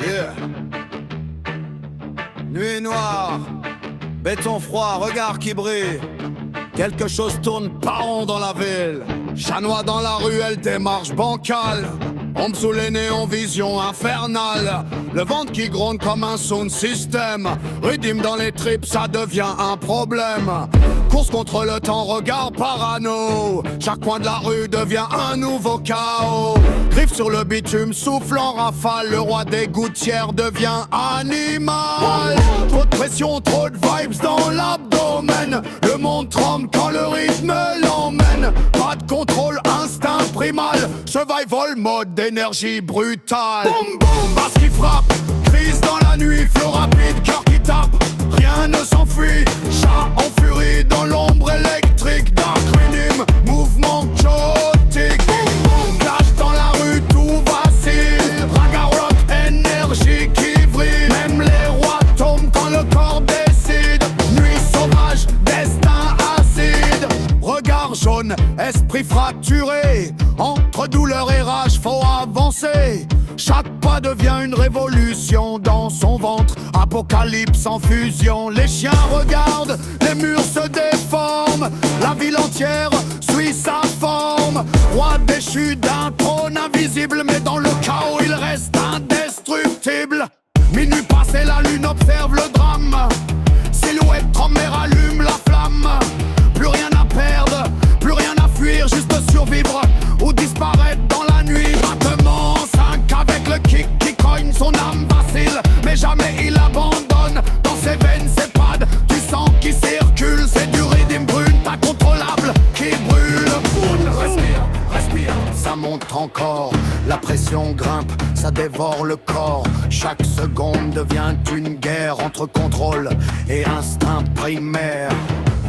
Yeah. Nuit noire, béton froid, regard qui brille. Quelque chose tourne pas rond dans la ville. Chat noir dans la ruelle, démarche bancale. Ombre sous les néons, vision infernale. Le ventre qui gronde comme un sound system. Rythme dans les tripes, ça devient un problème. Course contre le temps, regard parano. Chaque coin de la rue devient un nouveau chaos. Griffe sur le bitume, souffle en rafale. Le roi des gouttières devient animal. Trop de pression, trop de vibes dans l'abdomen. Le monde tremble quand le rythme l'emmène. Pas de contrôle, instinct primal. Survival mode d'énergie brutale. Boum boum, basse qui frappe. Crise dans la nuit, flow rapide, cœur qui tape. Rien ne s'enfuit, chat en furie. Dans l'ombre électrique, dark rhythm, mouvement chaotique. Boum boum, clash dans la rue, tout vacille. Raga rock, énergie qui vrille. Même les rois tombent quand le corps décide. Nuit sauvage, destin acide. Regard jaune, esprit fracturé. Entre douleur et rage, faut avancer. Chaque pas devient une révolution dans son ventre. Apocalypse en fusion. Les chiens regardent, les murs se déforment. La ville entière suit sa forme. Roi déchu d'un trône invisible, mais dans le chaos il reste indestructible. Minuit passé, la lune observe le drame. Silhouette tremble et rallume la flamme. Plus rien à perdre, plus rien à fuir, juste survivre ou disparaître dans la nuit. Battement 5 avec le kick qui cogne, son âme vacille, mais jamais il abandonne. Dans ses veines, ses pads, du sang qui circule, c'est du rythme brune, incontrôlable qui brûle. Respire, respire, ça monte encore, la pression grimpe, ça dévore le corps. Chaque seconde devient une guerre entre contrôle et instinct primaire.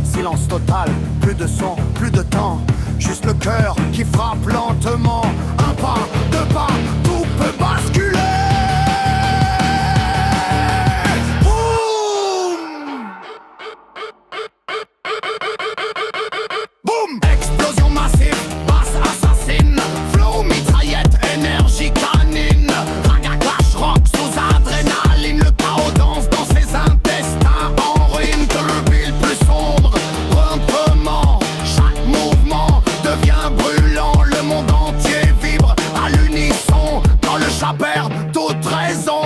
Silence total, plus de son, plus de temps. Juste le cœur qui frappe lentement. Un pas, deux pas, tout peut basculer. Boum! Boum! Explosion massive, basse assassine. Flow, mitraillette, énergie canine. Raga clash rock sous adrénaline. Le chaos danse dans ses intestins en ruine. Que le bill plus sombre. Chaque mouvement devient brûlant. Le monde entier vibre à l'unisson. Quand le chat perd toute raison.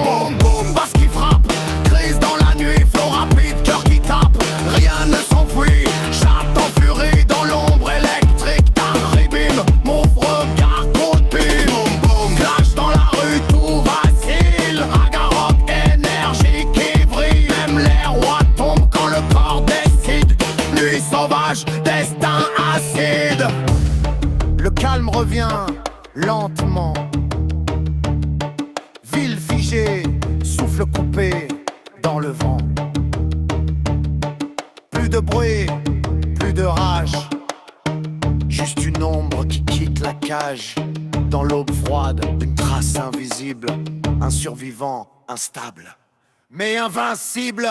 Boum boum, basse qui frappe. Crise dans la nuit, flow rapide, cœur qui tape. Rien ne s'enfuit, chat en furie. Dans l'ombre électrique d'un ribim. Mon regard compile. Boum boum, clash dans la rue, tout vacille. Raga rock, énergie qui brille. Même les rois tombent quand le corps décide. Nuit sauvage, destin acide. Le calme revient lentement. Ville figée, souffle coupé dans le vent. Plus de bruit, plus de rage. Juste une ombre qui quitte la cage. Dans l'aube froide, une trace invisible. Un survivant instable, mais invincible.